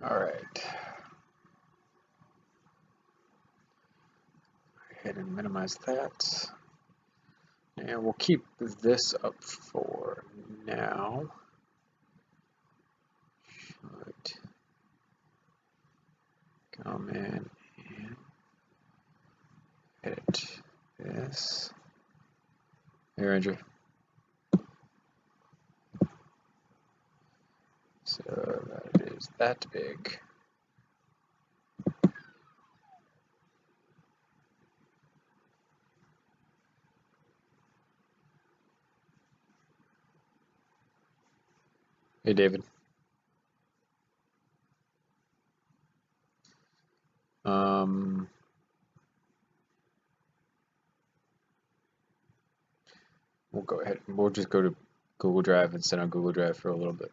All right. Go ahead and minimize that. And we'll keep this up for now. Should come in and edit this. Here, Andrew. So that is that big. Hey, David. We'll go ahead and we'll just go to Google Drive and sit on Google Drive for a little bit.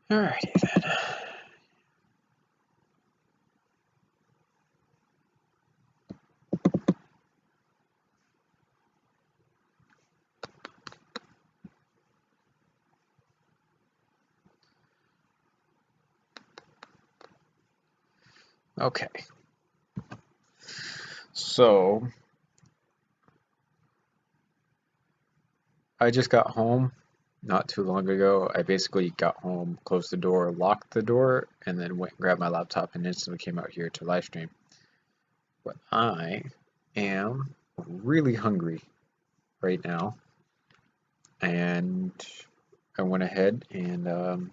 Alrighty then. Okay. So I just got home not too long ago. I basically got home, closed the door, locked the door, and then went and grabbed my laptop and instantly came out here to live stream. But I am really hungry right now, and I went ahead and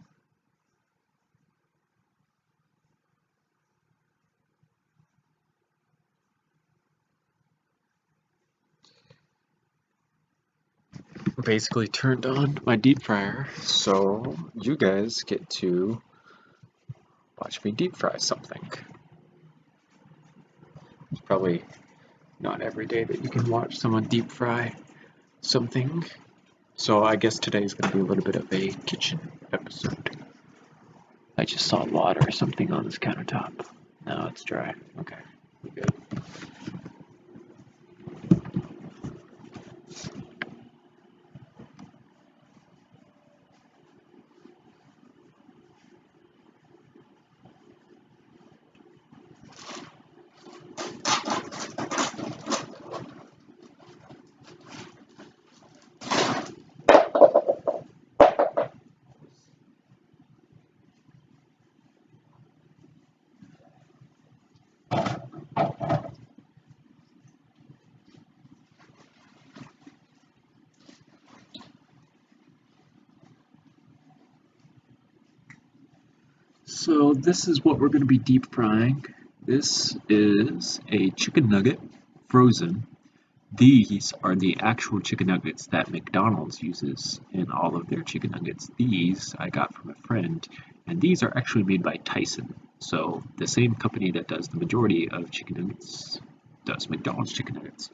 basically turned on my deep fryer, so you guys get to watch me deep fry something. It's probably not every day that you can watch someone deep fry something, so I guess today is going to be a little bit of a kitchen episode. I just saw water or something on this countertop. No, it's dry. Okay, we're good. So this is what we're going to be deep frying. This is a chicken nugget, frozen. These are the actual chicken nuggets that McDonald's uses in all of their chicken nuggets. These I got from a friend, and these are actually made by Tyson. So the same company that does the majority of chicken nuggets does McDonald's chicken nuggets.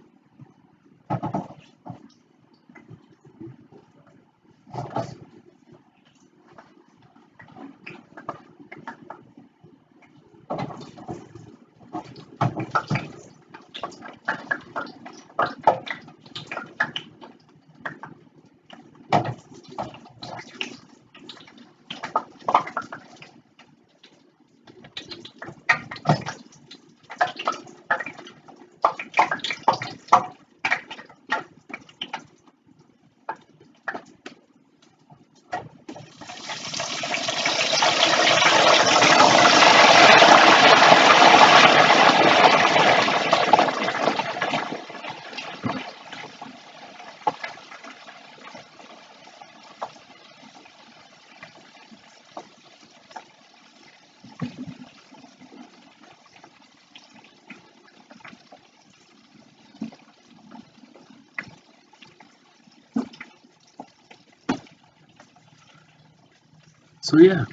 So yeah,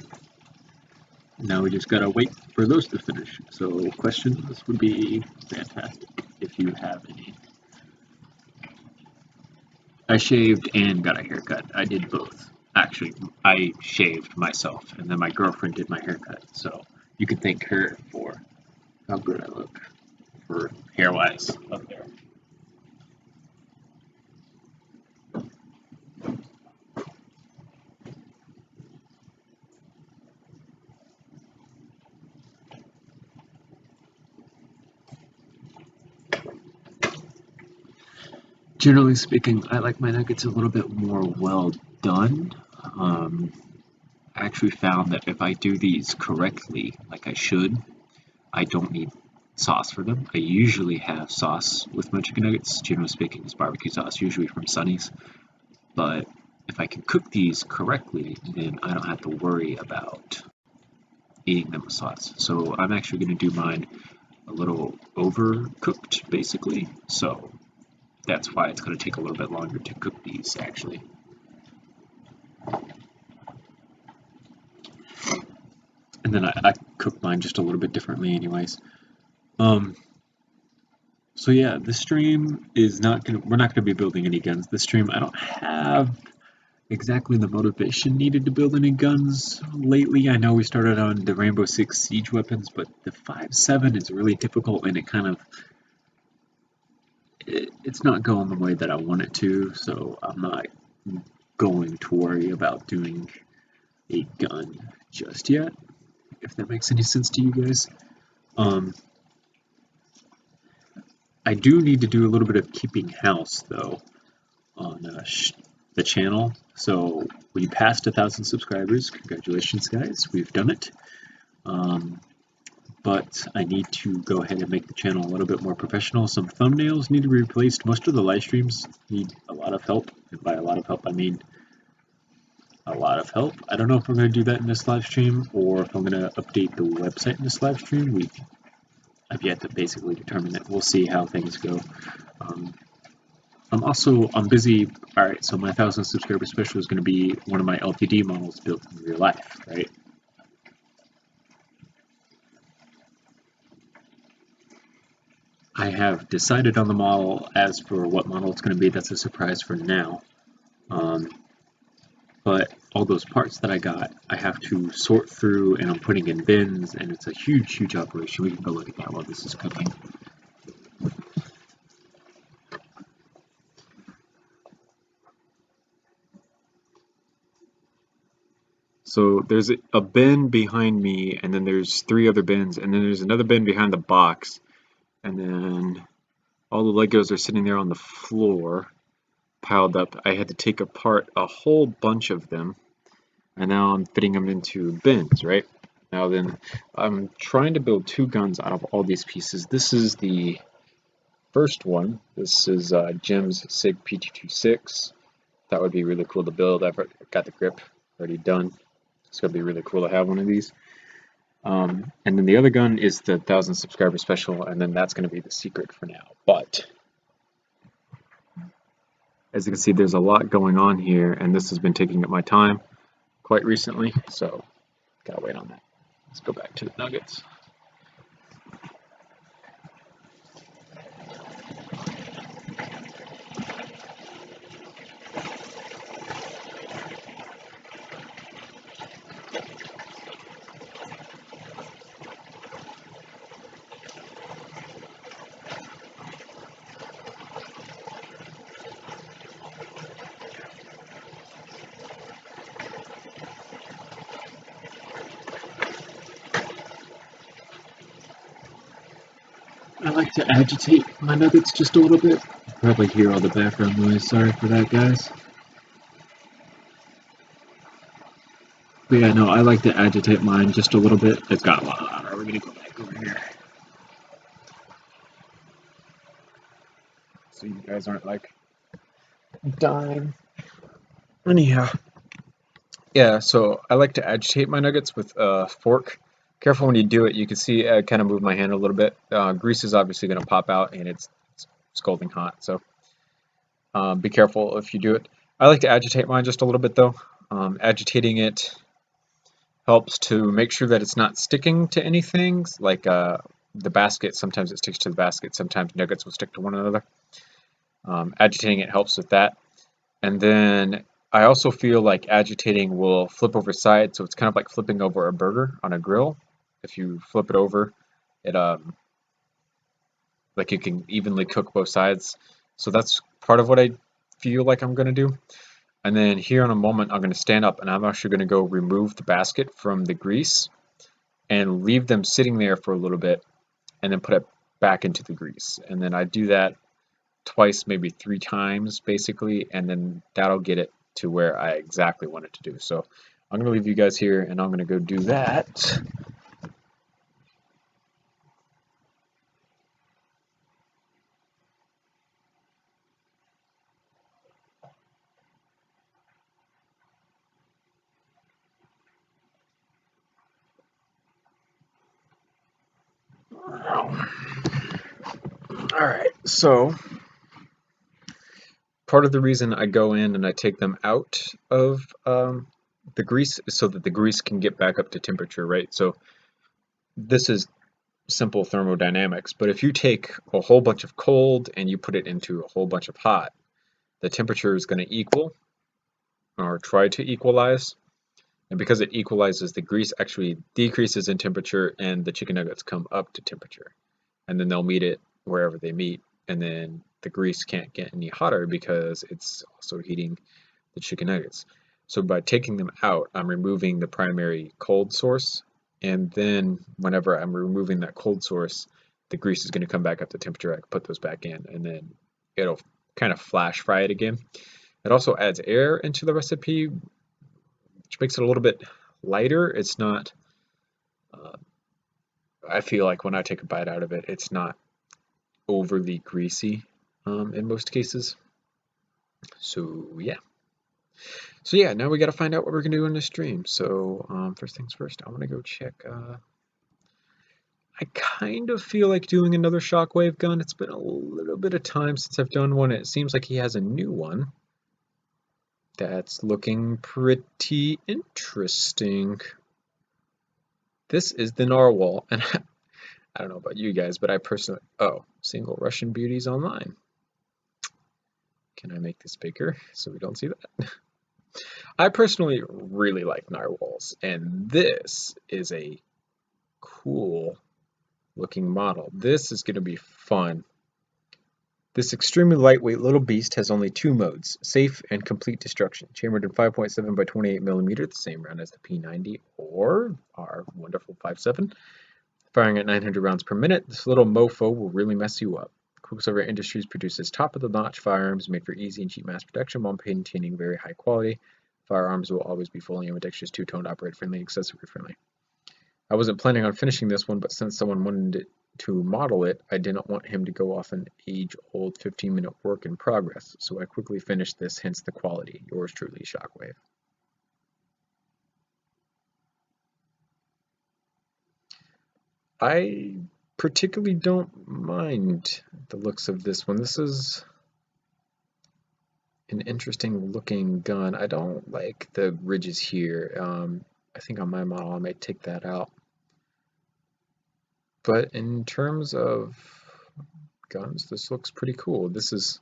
now we just gotta wait for those to finish. So questions would be fantastic if you have any. I shaved and got a haircut. I did both. Actually, I shaved myself, and then my girlfriend did my haircut. So you can thank her for how good I look for hair-wise up there. Generally speaking, I like my nuggets a little bit more well done. I actually found that if I do these correctly, like I should, I don't need sauce for them. I usually have sauce with my chicken nuggets. Generally speaking, it's barbecue sauce, usually from Sonny's. But if I can cook these correctly, then I don't have to worry about eating them with sauce. So I'm actually going to do mine a little overcooked, basically. So that's why it's going to take a little bit longer to cook these, actually. And then I cook mine just a little bit differently anyways. So yeah, this stream is we're not gonna be building any guns this stream. I don't have exactly the motivation needed to build any guns lately. I know we started on the Rainbow Six siege weapons, but the 5.7 is really difficult and it's not going the way that I want it to, so I'm not going to worry about doing a gun just yet, if that makes any sense to you guys. I do need to do a little bit of keeping house though on the channel. So we passed 1,000 subscribers. Congratulations, guys. We've done it. But I need to go ahead and make the channel a little bit more professional. Some thumbnails need to be replaced. Most of the live streams need a lot of help. And by a lot of help, I mean a lot of help. I don't know if I'm going to do that in this live stream or if I'm going to update the website in this live stream. I've yet to basically determine that. We'll see how things go. I'm busy. All right, so my 1,000 subscriber special is going to be one of my LTD models built in real life, right? I have decided on the model. As for what model it's going to be, that's a surprise for now. But all those parts that I got, I have to sort through, and I'm putting in bins, and it's a huge, huge operation. We can go look at that while this is cooking. So there's a bin behind me, and then there's 3 other bins, and then there's another bin behind the box, and then all the Legos are sitting there on the floor, piled up. I had to take apart a whole bunch of them, and now I'm fitting them into bins, right? Now then, I'm trying to build 2 guns out of all these pieces. This is the first one. This is Jim's SIG Pt.1. That would be really cool to build. I've got the grip already done. It's going to be really cool to have one of these. And then the other gun is the 1,000 subscriber special, and then that's going to be the secret for now. But as you can see, there's a lot going on here, and this has been taking up my time quite recently, so gotta wait on that. Let's go back to the nuggets. I like to agitate my nuggets just a little bit. You probably hear all the background noise. Sorry for that, guys. But yeah, no, I like to agitate mine just a little bit. It's got a lot hotter. We're gonna go back over here, so you guys aren't like dying. Anyhow, yeah. So I like to agitate my nuggets with a fork. Careful when you do it. You can see I kind of move my hand a little bit. Grease is obviously going to pop out, and it's scalding hot. So be careful if you do it. I like to agitate mine just a little bit though. Agitating it helps to make sure that it's not sticking to anything, like the basket. Sometimes it sticks to the basket. Sometimes nuggets will stick to one another. Agitating it helps with that. And then I also feel like agitating will flip over sides, so it's kind of like flipping over a burger on a grill. If you flip it over, it like you can evenly cook both sides. So that's part of what I feel like I'm gonna do. And then here in a moment, I'm gonna stand up and I'm actually gonna go remove the basket from the grease and leave them sitting there for a little bit and then put it back into the grease. And then I do that twice, maybe 3 times basically, and then that'll get it to where I exactly want it to do. So I'm going to leave you guys here and I'm going to go do that. Alright, so part of the reason I go in and I take them out of the grease is so that the grease can get back up to temperature, right? So this is simple thermodynamics, but if you take a whole bunch of cold and you put it into a whole bunch of hot, the temperature is going to equal or try to equalize. And because it equalizes, the grease actually decreases in temperature and the chicken nuggets come up to temperature. And then they'll meet it wherever they meet. And then the grease can't get any hotter because it's also heating the chicken nuggets. So by taking them out, I'm removing the primary cold source. And then whenever I'm removing that cold source, the grease is going to come back up to temperature. I can put those back in and then it'll kind of flash fry it again. It also adds air into the recipe, which makes it a little bit lighter. It's not, I feel like when I take a bite out of it, it's not overly greasy in most cases. So yeah. Now we got to find out what we're going to do in the stream. So first things first, I want to go check. I kind of feel like doing another shockwave gun. It's been a little bit of time since I've done one. It seems like he has a new one. That's looking pretty interesting. This is the narwhal, and I don't know about you guys, but I personally... Oh, single Russian beauties online. Can I make this bigger so we don't see that? I personally really like narwhals, and this is a cool looking model. This is going to be fun. This extremely lightweight little beast has only 2 modes, safe and complete destruction. Chambered in 5.7 by 28 millimeter, the same round as the P90 or our wonderful 5.7. Firing at 900 rounds per minute, this little mofo will really mess you up. Quicksilver Industries produces top-of-the-notch firearms made for easy and cheap mass production while maintaining very high quality. Firearms will always be fully ambidextrous, two-toned, operator-friendly, accessory-friendly. I wasn't planning on finishing this one, but since someone wanted to model it, I didn't want him to go off an age-old 15-minute work in progress, so I quickly finished this, hence the quality. Yours truly, Shockwave. I particularly don't mind the looks of this one. This is an interesting looking gun. I don't like the ridges here. I think on my model I might take that out. But in terms of guns, this looks pretty cool. This is,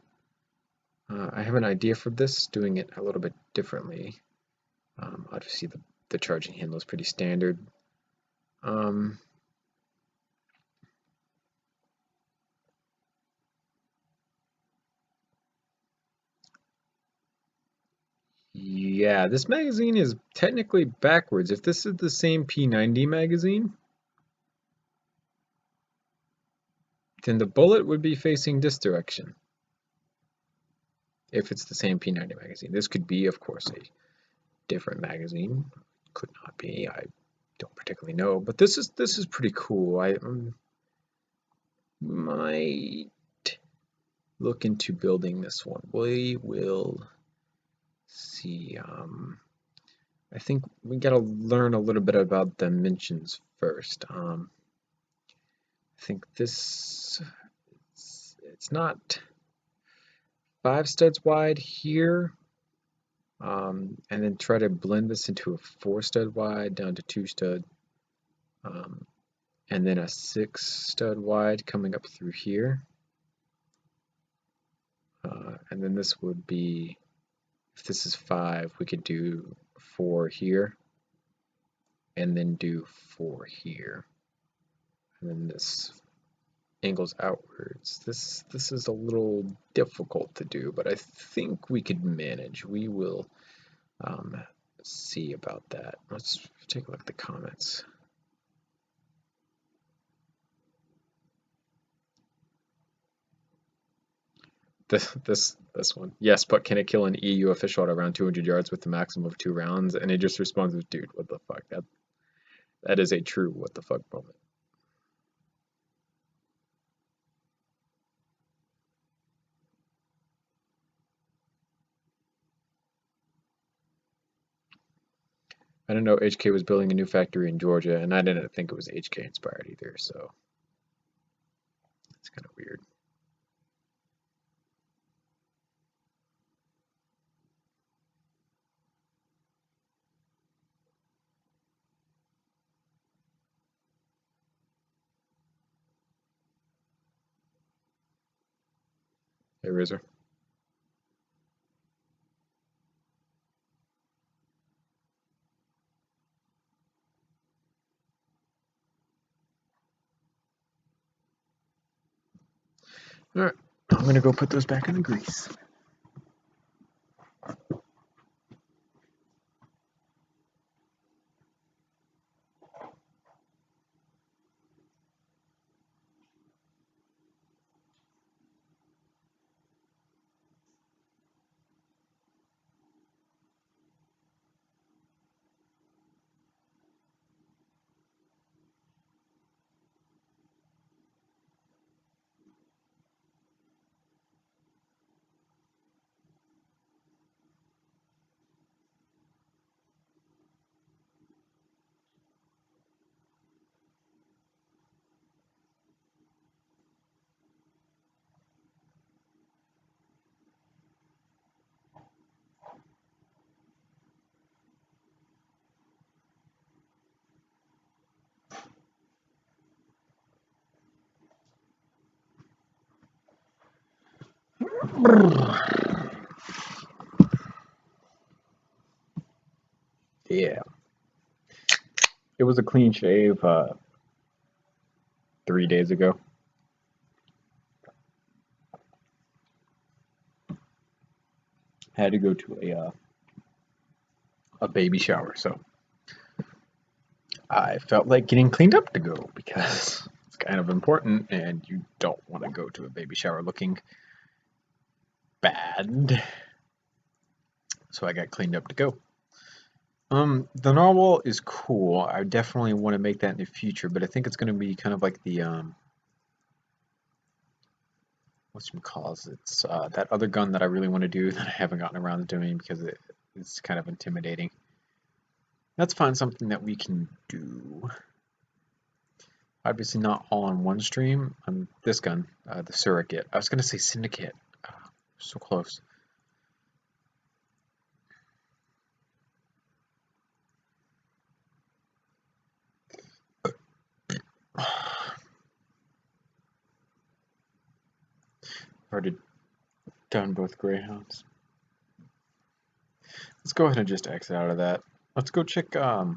I have an idea for this, doing it a little bit differently. Obviously the charging handle is pretty standard. Yeah, this magazine is technically backwards. If this is the same P90 magazine, then the bullet would be facing this direction. If it's the same P90 magazine. This could be, of course, a different magazine. Could not be. I don't particularly know. But this is pretty cool. I might look into building this one. We will see. I think we gotta learn a little bit about dimensions first. I think this, it's not 5 studs wide here, and then try to blend this into a 4 stud wide down to 2 stud, and then a 6 stud wide coming up through here, and then this would be, if this is 5, we could do 4 here, and then do 4 here, and then this angles outwards. This is a little difficult to do, but I think we could manage. We will see about that. Let's take a look at the comments. This one. Yes, but can it kill an EU official at around 200 yards with a maximum of 2 rounds? And it just responds with, dude, what the fuck? That is a true what the fuck moment. I didn't know HK was building a new factory in Georgia, and I didn't think it was HK inspired either, so it's kind of weird. Hey, Razor. Alright, I'm gonna go put those back in the grease. Yeah. It was a clean shave 3 days ago. Had to go to a baby shower, so I felt like getting cleaned up to go because it's kind of important and you don't want to go to a baby shower looking bad. So I got cleaned up to go. The narwhal is cool. I definitely want to make that in the future, but I think it's going to be kind of like the whatchamacallit, it's that other gun that I really want to do that I haven't gotten around to doing because it's kind of intimidating. Let's find something that we can do. Obviously not all on one stream. This gun, the Surrogate. I was going to say Syndicate. So close. Already done both Greyhounds. Let's go ahead and just exit out of that. Let's go check, not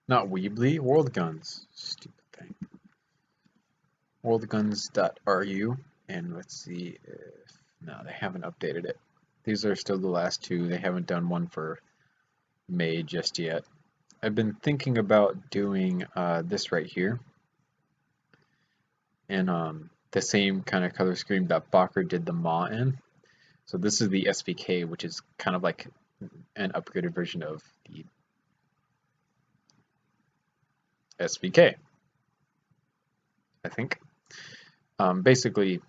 Weebly, World Guns. Stupid thing. Worldguns.ru, and let's see if, no, they haven't updated it. These are still the last two. They haven't done one for May just yet. I've been thinking about doing this right here, and the same kind of color scheme that Bakker did the MOC in. So this is the SVK, which is kind of like an upgraded version of the SVK, I think. Basically,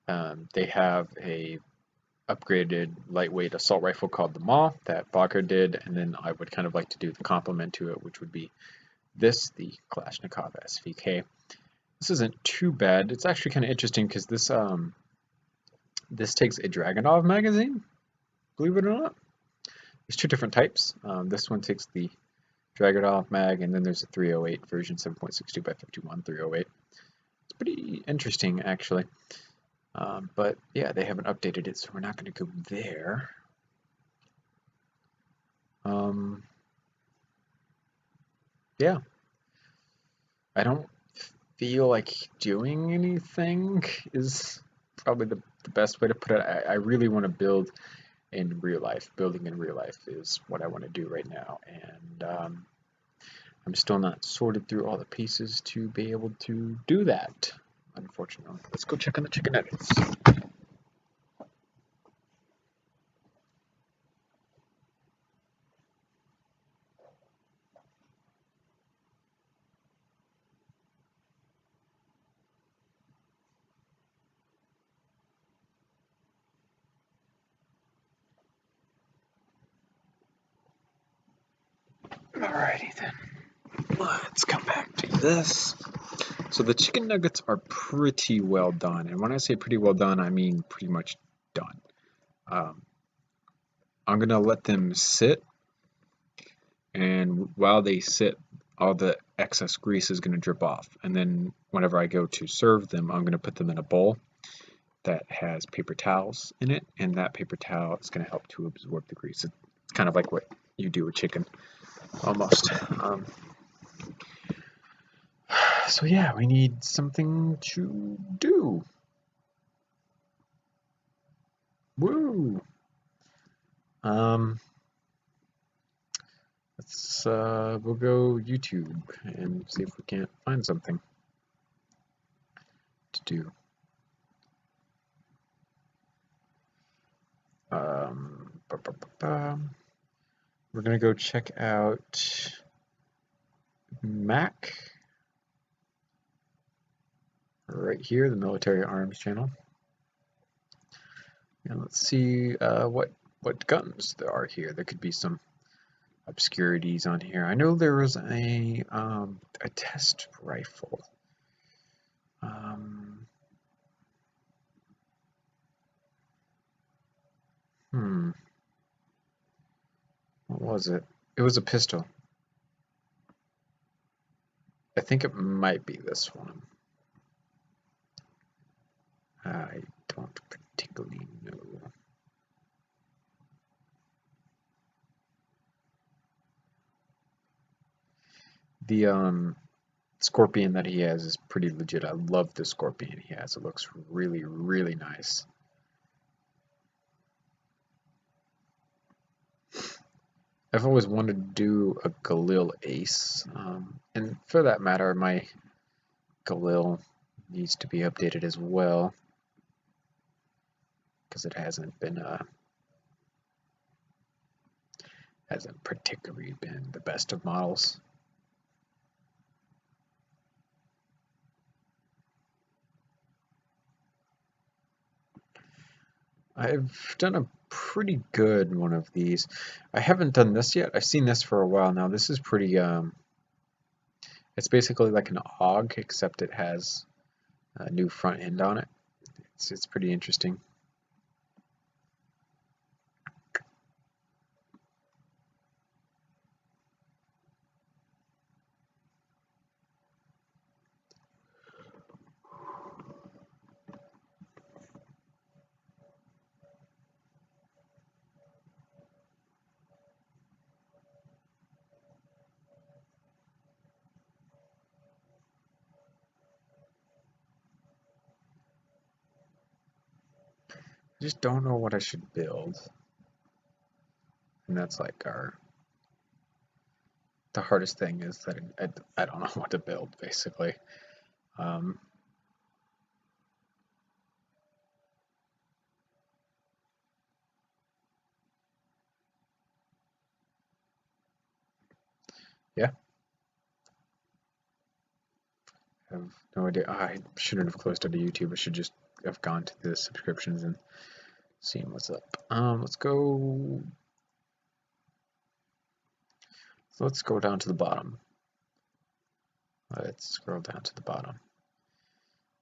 they have a upgraded lightweight assault rifle called the MOC that Bakker did, and then I would kind of like to do the complement to it, which would be this, the Kalashnikov SVK. This isn't too bad. It's actually kind of interesting because this takes a Dragunov magazine, believe it or not. There's two different types. This one takes the Dragunov mag, and then there's a 308 version 7.62 by 51 308. It's pretty interesting, actually. But yeah, they haven't updated it, so we're not going to go there. Yeah. I don't feel like doing anything is probably the best way to put it. I really want to build in real life. Building in real life is what I want to do right now, and I'm still not sorted through all the pieces to be able to do that. unfortunately. Let's go check on the chicken nuggets. Alrighty then. Let's come back to this. So the chicken nuggets are pretty well done, and when I say pretty well done, I mean pretty much done. I'm gonna let them sit, and while they sit, all the excess grease is gonna drip off. And then whenever I go to serve them, I'm gonna put them in a bowl that has paper towels in it, and that paper towel is gonna help to absorb the grease. It's kind of like what you do with chicken, almost. So yeah, we need something to do. Woo! We'll go YouTube and see if we can't find something to do. We're gonna go check out MAC right here, the Military Arms channel. And let's see what guns there are here. There could be some obscurities on here. I know there was a test rifle. What was it? It was a pistol. I think it might be this one. I don't particularly know. The scorpion that he has is pretty legit. I love the scorpion he has. It looks really, really nice. I've always wanted to do a Galil Ace, and for that matter, my Galil needs to be updated as well, because it hasn't particularly been the best of models. I've done a pretty good one of these. I haven't done this yet. I've seen this for a while now. This is pretty, it's basically like an AUG, except it has a new front end on it. It's pretty interesting. I just don't know what I should build. And that's like the hardest thing is that I don't know what to build, basically. Yeah. I have no idea. I shouldn't have closed out of YouTube. I should just have gone to the subscriptions and seen what's up. Let's go down to the bottom. Let's scroll down to the bottom.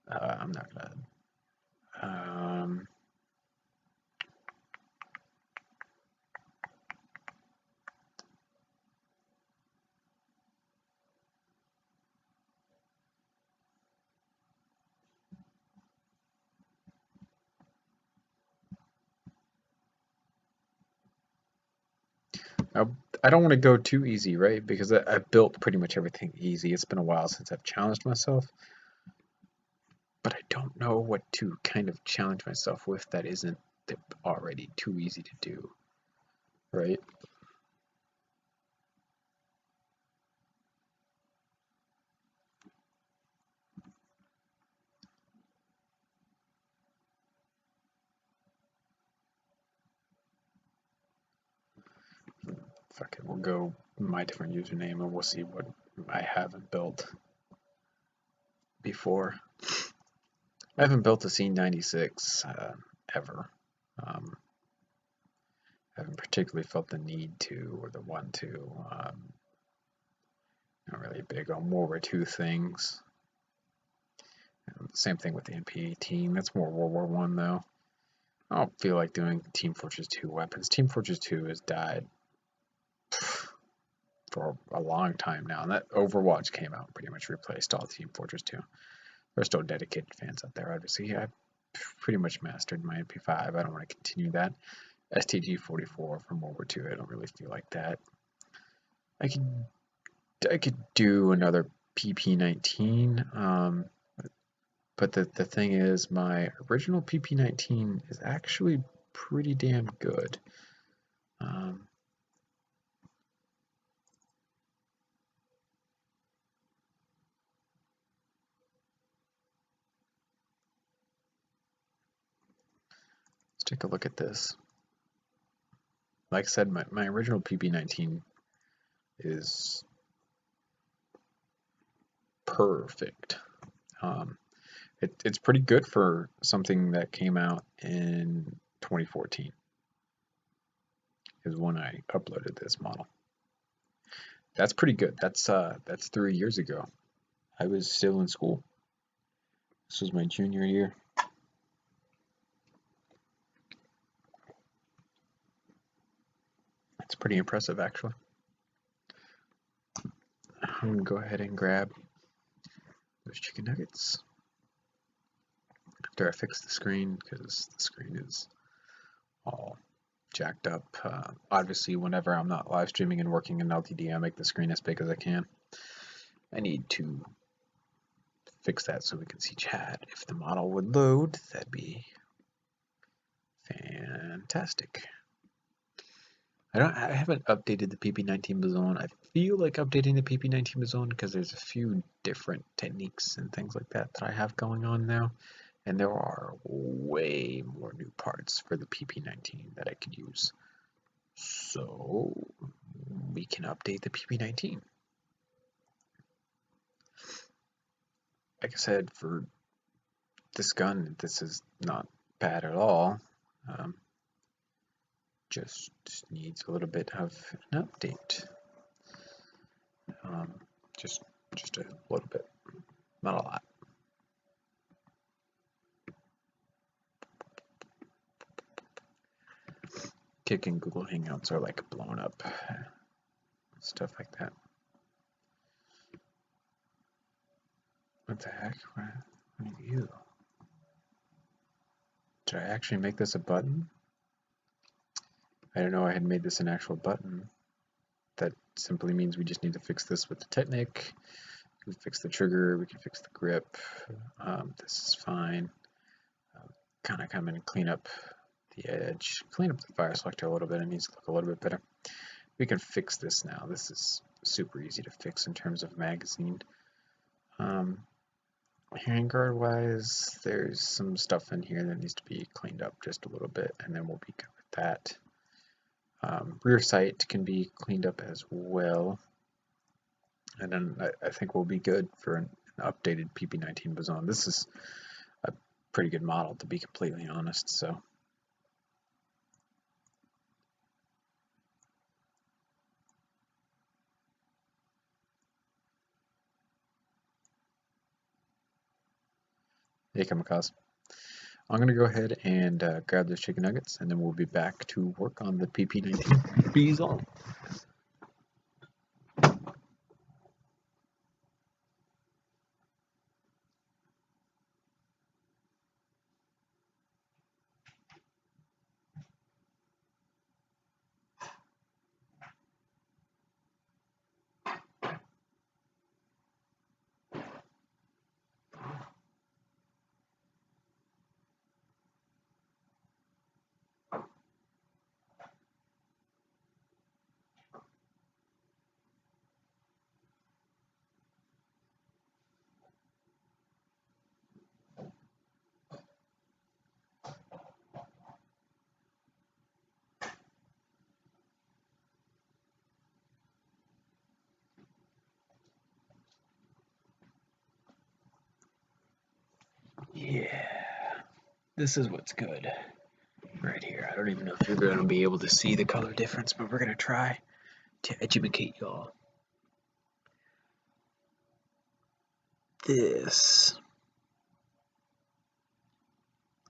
I'm not gonna. I don't want to go too easy, right? Because I've built pretty much everything easy. It's been a while since I've challenged myself. But I don't know what to kind of challenge myself with that isn't already too easy to do, right? fuck it, we'll go my different username and we'll see what I haven't built before. I haven't built a C96 ever. I haven't particularly felt the need to or the want to. Not really big on World War II things. Same thing with the MP18. That's more World War I though. I don't feel like doing Team Fortress 2 weapons. Team Fortress 2 has died for a long time now, and that Overwatch came out and pretty much replaced all Team Fortress 2. There's still dedicated fans out there, obviously. I pretty much mastered my MP5. I don't want to continue that. STG-44 from World War II, I don't really feel like that. I could do another PP19, but the thing is, my original PP19 is actually pretty damn good. Let's take a look at this. Like I said, my original PP19 is perfect. It's pretty good for something that came out in 2014 is when I uploaded this model. That's pretty good. That's 3 years ago. I was still in school. This was my junior year. It's pretty impressive, actually. I'm gonna go ahead and grab those chicken nuggets after I fix the screen, because the screen is all jacked up. Obviously, whenever I'm not live streaming and working in LTD, I make the screen as big as I can. I need to fix that so we can see chat. If the model would load, that'd be fantastic. I haven't updated the PP19 Bazone. I feel like updating the PP19 Bazone because there's a few different techniques and things like that I have going on now. And there are way more new parts for the PP19 that I could use. So we can update the PP19. Like I said, for this gun, this is not bad at all. Just needs a little bit of an update. Just a little bit, not a lot. Kik and Google Hangouts are like blown up, stuff like that. What the heck? What are you? Did I actually make this a button? I don't know. I had made this an actual button. That simply means we just need to fix this with the Technic. We can fix the trigger. We can fix the grip. This is fine. Kind of come in and clean up the edge, clean up the fire selector a little bit. It needs to look a little bit better. We can fix this now. This is super easy to fix in terms of magazine. Handguard wise, there's some stuff in here that needs to be cleaned up just a little bit, and then we'll be good with that. Rear sight can be cleaned up as well, and then I think we'll be good for an updated PP19 Bazone. This is a pretty good model, to be completely honest. So hey, Kamikaze. I'm going to go ahead and grab those chicken nuggets, and then we'll be back to work on the PP19 Bazone. Yeah, this is what's good right here. I don't even know if you're going to be able to see the color difference, but we're going to try to educate y'all. This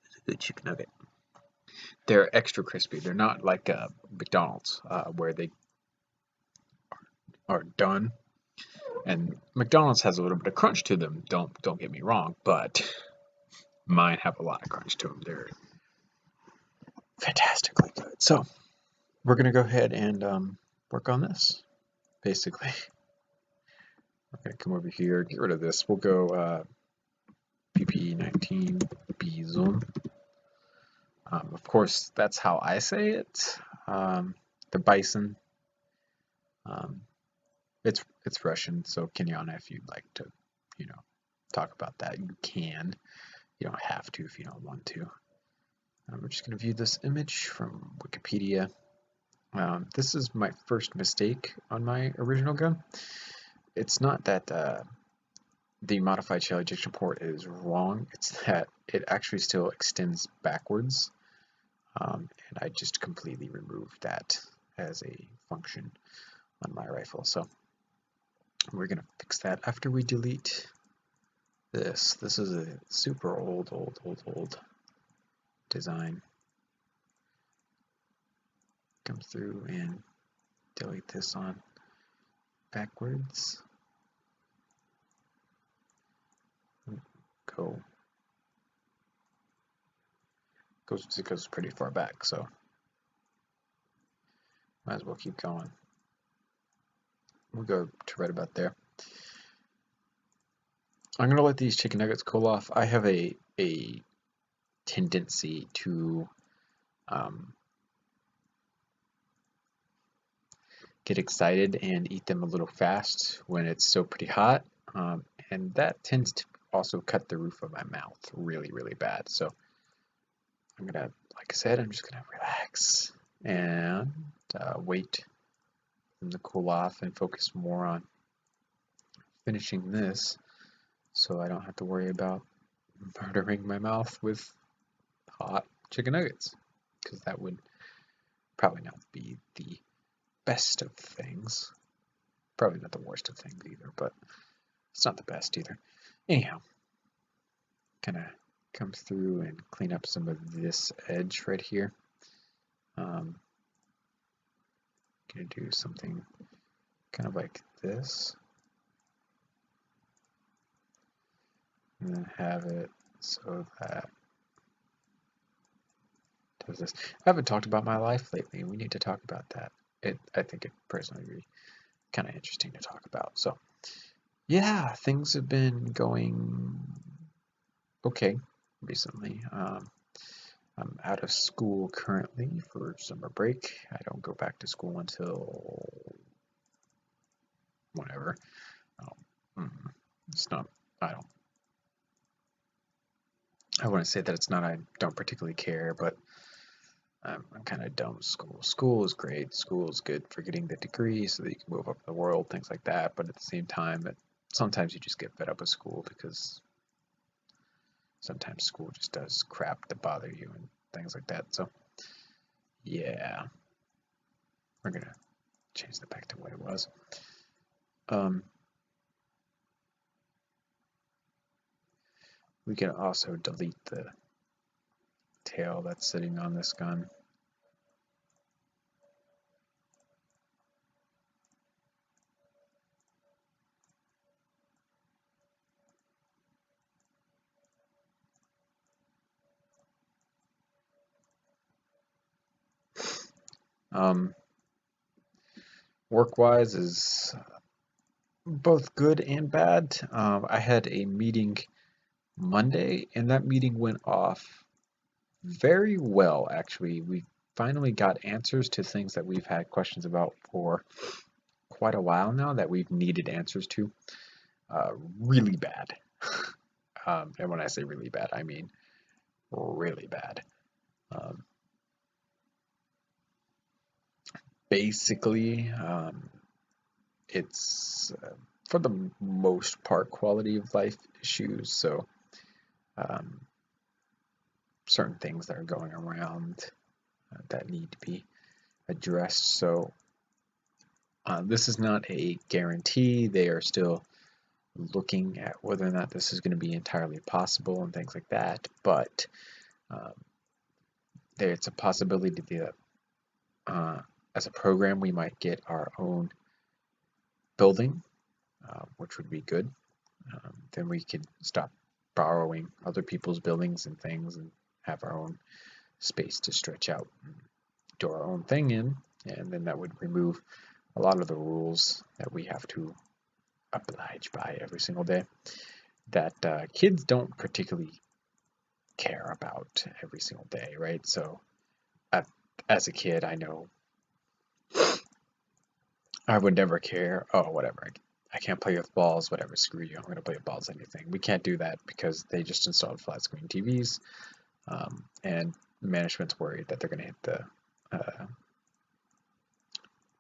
is a good chicken nugget. They're extra crispy. They're not like McDonald's where they are done. And McDonald's has a little bit of crunch to them. Don't get me wrong, but mine have a lot of crunch to them. They're fantastically good. So we're gonna go ahead and work on this. Basically, we're gonna come over here, get rid of this. We'll go Pt.1 Bison. Of course, that's how I say it. The bison. It's Russian, so Kenyana, if you'd like to, talk about that, you can. You don't have to if you don't want to. We're just going to view this image from Wikipedia. This is my first mistake on my original gun. It's not that the modified shell ejection port is wrong, it's that it actually still extends backwards. And I just completely removed that as a function on my rifle. So we're going to fix that after we delete this. This is a super old design. Come through and delete this on backwards. It goes pretty far back, so might as well keep going. We'll go to right about there. I'm gonna let these chicken nuggets cool off. I have a tendency to get excited and eat them a little fast when it's still pretty hot, and that tends to also cut the roof of my mouth really bad. So I'm gonna, like I said, I'm just gonna relax and wait for them to cool off and focus more on finishing this, so I don't have to worry about murdering my mouth with hot chicken nuggets, because that would probably not be the best of things. Probably not the worst of things either, but it's not the best either. Anyhow, kind of come through and clean up some of this edge right here. Gonna do something kind of like this, and then have it so that does this. I haven't talked about my life lately. We need to talk about that. I think it personally would be kind of interesting to talk about. So yeah, things have been going okay recently. I'm out of school currently for summer break. I don't go back to school until whenever. It's not, I wouldn't say that it's not, I don't particularly care, but I'm kind of done with school. School is great. School is good for getting the degree so that you can move up in the world, things like that. But at the same time, sometimes you just get fed up with school because sometimes school just does crap to bother you and things like that. So yeah, we're gonna change that back to what it was. We can also delete the tail that's sitting on this gun. Work-wise is both good and bad. I had a meeting Monday, and that meeting went off very well, actually. We finally got answers to things that we've had questions about for quite a while now that we've needed answers to. Really bad. And when I say really bad, I mean really bad. Basically, it's for the most part quality of life issues. So certain things that are going around that need to be addressed. So this is not a guarantee. They are still looking at whether or not this is going to be entirely possible and things like that, but it's a possibility that as a program we might get our own building, which would be good. Then we could stop borrowing other people's buildings and things and have our own space to stretch out and do our own thing in, and then that would remove a lot of the rules that we have to oblige by every single day that kids don't particularly care about every single day, right? So as a kid, I know I would never care. Oh, whatever. I can't play with balls. Whatever. Screw you. I'm going to play with balls. Anything. We can't do that because they just installed flat screen TVs, and management's worried that they're going to hit the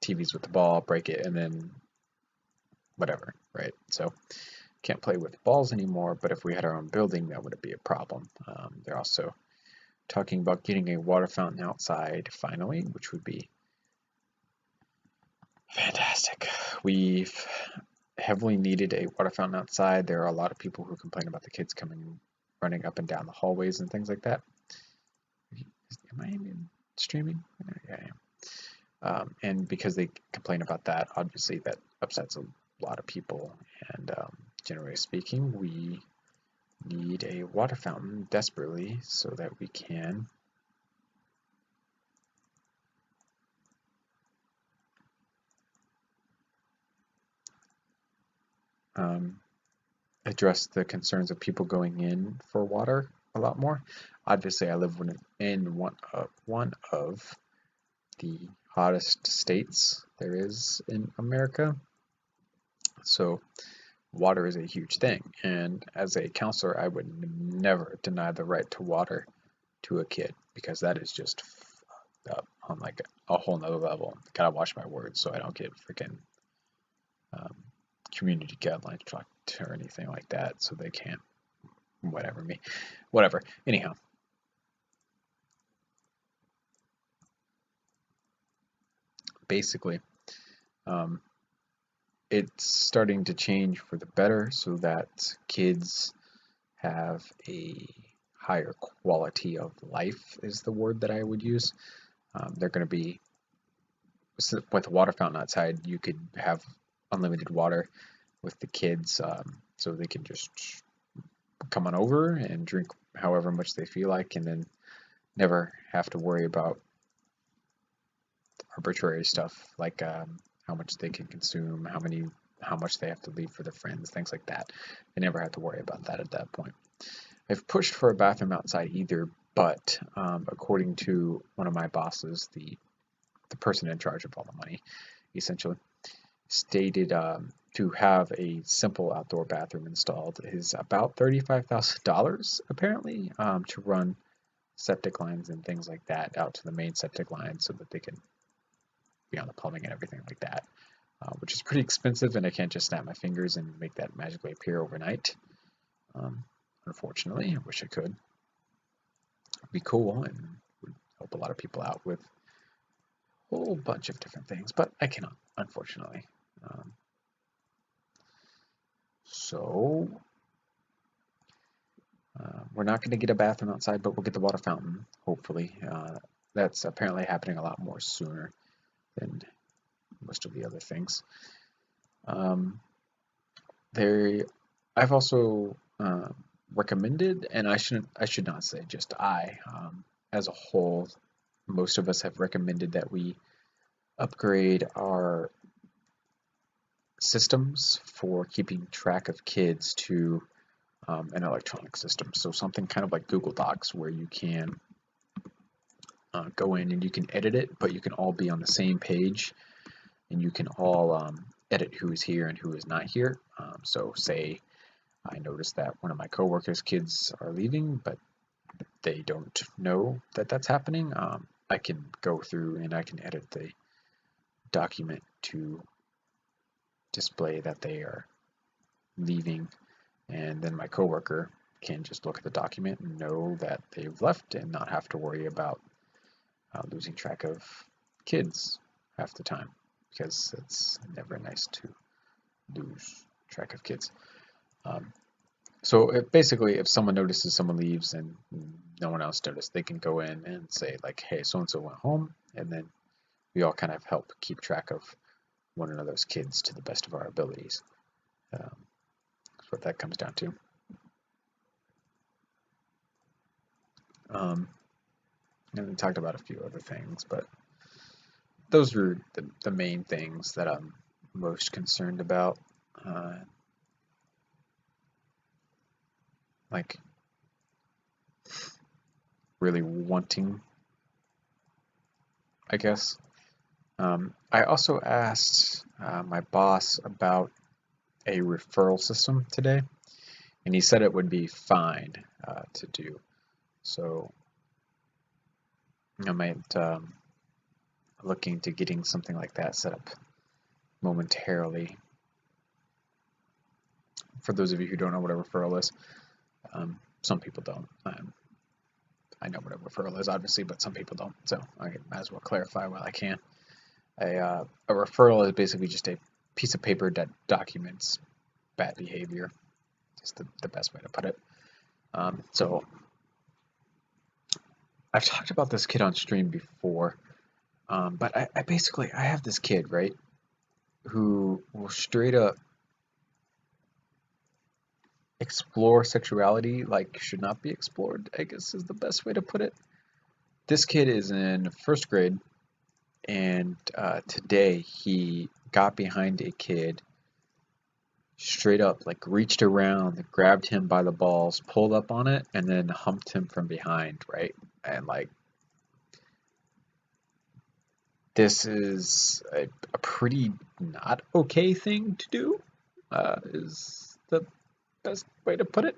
TVs with the ball, break it, and then whatever, right? So can't play with balls anymore. But if we had our own building, that wouldn't be a problem. They're also talking about getting a water fountain outside finally, which would be fantastic. We've heavily needed a water fountain outside. There are a lot of people who complain about the kids running up and down the hallways and things like that. Am I even streaming? Yeah, I am. And because they complain about that, obviously that upsets a lot of people. And generally speaking, we need a water fountain desperately so that we can address the concerns of people going in for water a lot more. Obviously, I live in one of the hottest states there is in America, so water is a huge thing. And as a counselor, I would never deny the right to water to a kid because that is just up on like a whole nother level. Gotta watch my words so I don't get freaking community guidelines trucked or anything like that, so they can't whatever. Anyhow, basically, it's starting to change for the better so that kids have a higher quality of life is the word that I would use. They're going to be, with a water fountain outside, you could have unlimited water with the kids, so they can just come on over and drink however much they feel like, and then never have to worry about arbitrary stuff like how much they can consume, how much they have to leave for their friends, things like that. They never have to worry about that at that point. I've pushed for a bathroom outside either, but according to one of my bosses, the person in charge of all the money, essentially, stated to have a simple outdoor bathroom installed is about $35,000 apparently, to run septic lines and things like that out to the main septic line so that they can be on the plumbing and everything like that, which is pretty expensive, and I can't just snap my fingers and make that magically appear overnight. Unfortunately, I wish I could. It'd be cool and would help a lot of people out with a whole bunch of different things, but I cannot, unfortunately. So we're not going to get a bathroom outside, but we'll get the water fountain, hopefully. That's apparently happening a lot more sooner than most of the other things. I've also recommended, and I should not say just as a whole, most of us have recommended that we upgrade our systems for keeping track of kids to an electronic system. So something kind of like Google Docs where you can go in and you can edit it, but you can all be on the same page and you can all edit who is here and who is not here. So say I noticed that one of my coworkers' kids are leaving, but they don't know that that's happening. I can go through and I can edit the document to display that they are leaving, and then my coworker can just look at the document and know that they've left and not have to worry about losing track of kids half the time, because it's never nice to lose track of kids. So basically, if someone notices someone leaves and no one else noticed, they can go in and say like, hey, so-and-so went home, and then we all kind of help keep track of one another's kids to the best of our abilities. That's what that comes down to. And we talked about a few other things, but those were the main things that I'm most concerned about. Like really wanting, I guess. I also asked my boss about a referral system today, and he said it would be fine to do. So I might look into getting something like that set up momentarily. For those of you who don't know what a referral is, some people don't. I know what a referral is, obviously, but some people don't, so I might as well clarify while I can. A referral is basically just a piece of paper that documents bad behavior. Just the best way to put it. So I've talked about this kid on stream before, but I have this kid, right, who will straight up explore sexuality like should not be explored, I guess is the best way to put it. This kid is in first grade, and today he got behind a kid, straight up like reached around, grabbed him by the balls, pulled up on it, and then humped him from behind, right? And like, this is a pretty not okay thing to do, is the best way to put it.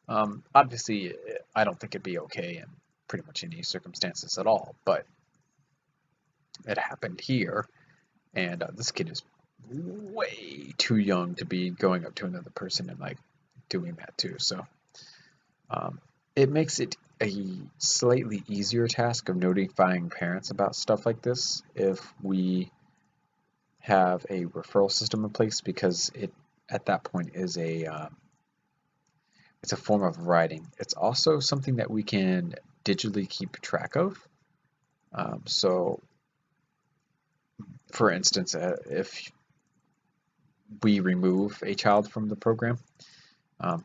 Obviously, I don't think it'd be okay in pretty much any circumstances at all, but it happened here, and this kid is way too young to be going up to another person and like doing that too. So it makes it a slightly easier task of notifying parents about stuff like this if we have a referral system in place, because it at that point is it's a form of writing. It's also something that we can digitally keep track of. So for instance, if we remove a child from the program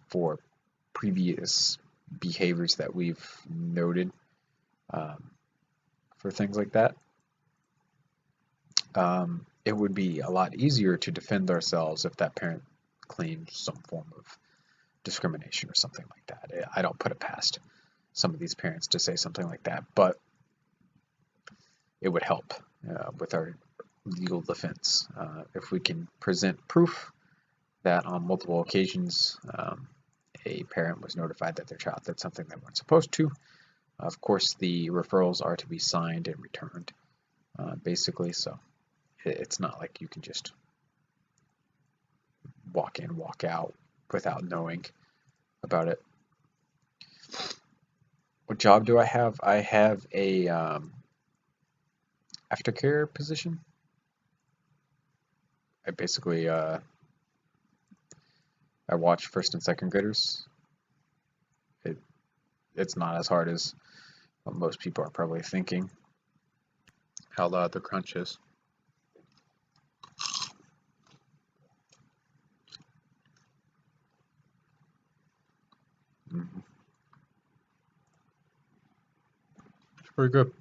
for previous behaviors that we've noted for things like that, it would be a lot easier to defend ourselves if that parent claimed some form of discrimination or something like that. I don't put it past some of these parents to say something like that, but it would help with our legal defense if we can present proof that on multiple occasions a parent was notified that their child did something they weren't supposed to. Of course, the referrals are to be signed and returned, basically, so it's not like you can just walk in, walk out without knowing about it. What job do I have? I have a aftercare position. I basically I watch first and second graders. It's not as hard as what most people are probably thinking. How loud the crunch is. It's pretty good.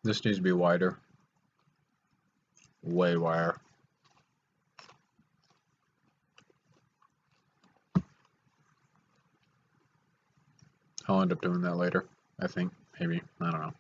This needs to be wider. Way wider. I'll end up doing that later, I think, maybe, I don't know.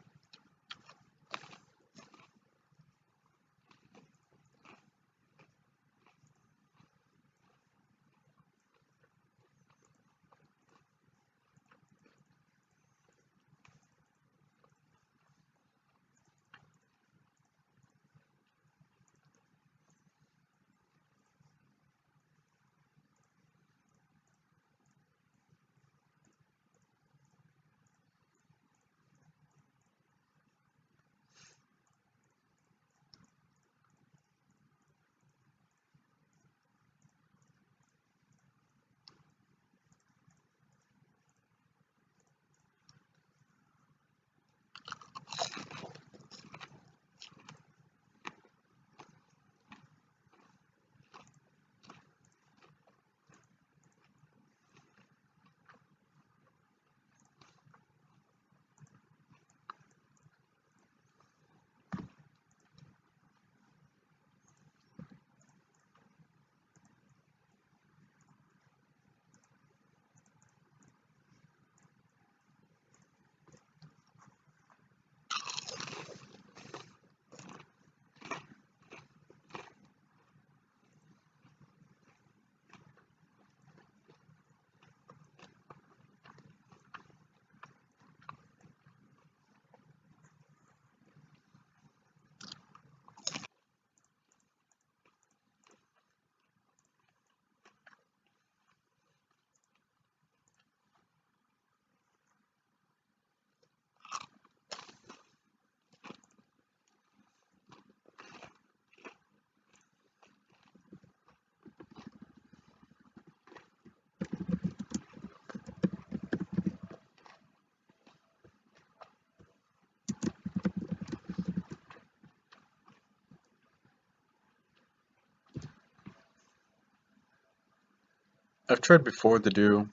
I've tried before to do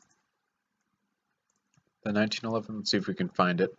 the 1911. Let's see if we can find it.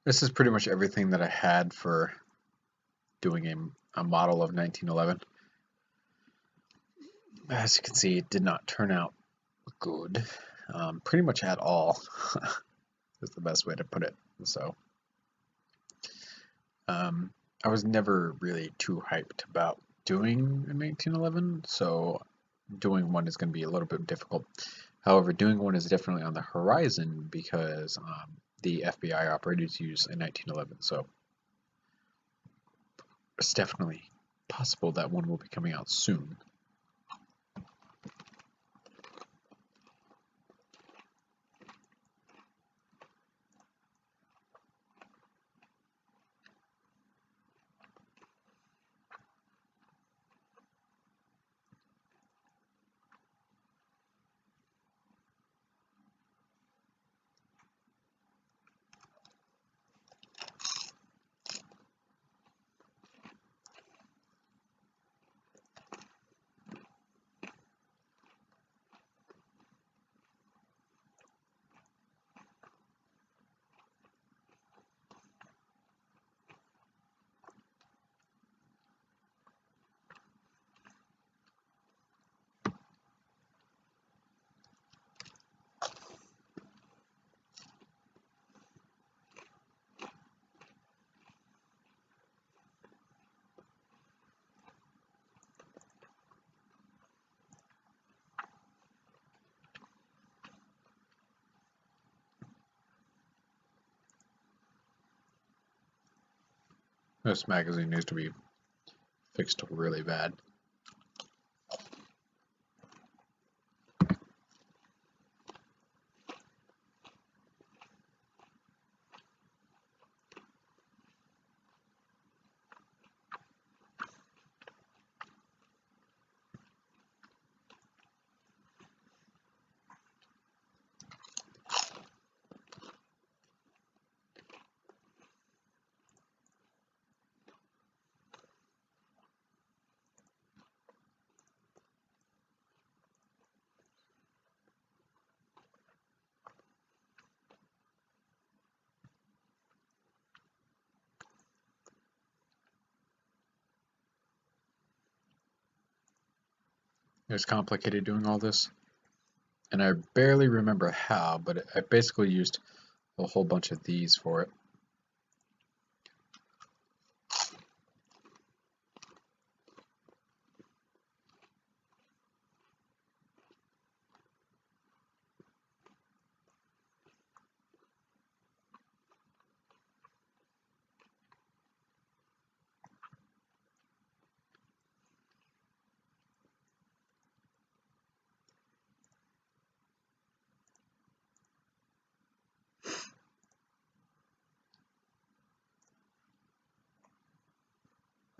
This is pretty much everything that I had for doing a model of 1911. As you can see, it did not turn out good, pretty much at all, is the best way to put it. So, I was never really too hyped about doing a 1911, so doing one is going to be a little bit difficult. However, doing one is definitely on the horizon because the FBI operators use a 1911, so it's definitely possible that one will be coming out soon. This magazine needs to be fixed really bad. It was complicated doing all this, and I barely remember how, but I basically used a whole bunch of these for it.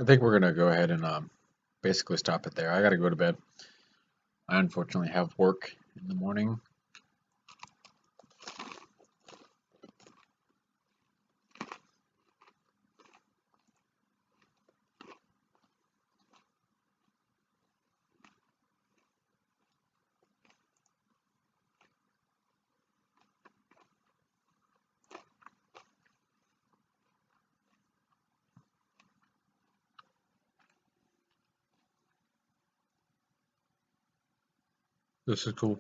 I think we're gonna go ahead and basically stop it there. I gotta go to bed. I unfortunately have work in the morning. This is cool.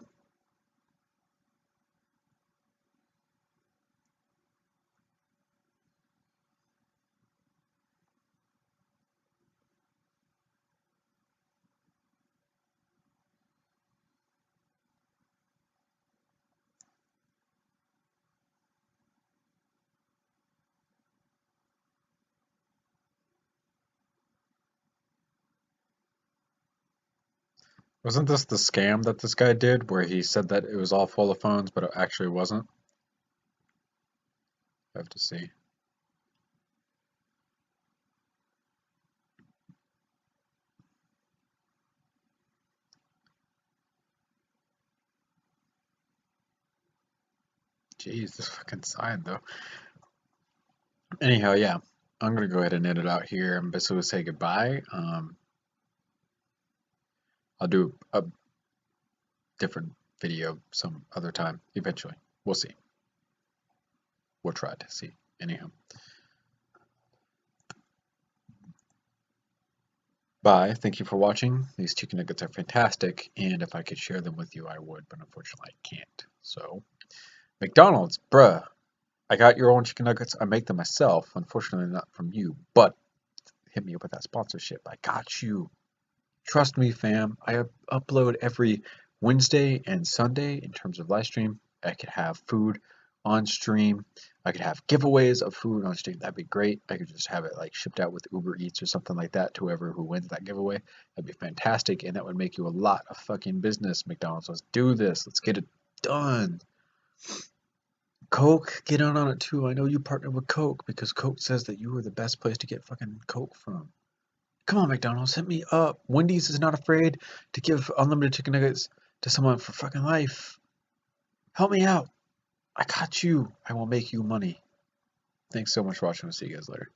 Wasn't this the scam that this guy did where he said that it was all full of phones, but it actually wasn't? I have to see. Jeez, this fucking sign though. Anyhow, yeah, I'm gonna go ahead and end it out here and basically say goodbye. I'll do a different video some other time eventually. We'll see. We'll try to see. Anyhow, bye. Thank you for watching. These chicken nuggets are fantastic, and if I could share them with you, I would, but unfortunately I can't. So, McDonald's, bruh. I got your own chicken nuggets. I make them myself. Unfortunately, not from you, but hit me up with that sponsorship. I got you. Trust me, fam. I upload every Wednesday and Sunday in terms of live stream. I could have food on stream. I could have giveaways of food on stream. That'd be great. I could just have it like shipped out with Uber Eats or something like that to whoever who wins that giveaway. That'd be fantastic, and that would make you a lot of fucking business, McDonald's. Let's do this. Let's get it done. Coke, get on it too. I know you partnered with Coke because Coke says that you are the best place to get fucking Coke from. Come on, McDonald's, hit me up. Wendy's is not afraid to give unlimited chicken nuggets to someone for fucking life. Help me out. I got you. I will make you money. Thanks so much for watching. We'll see you guys later.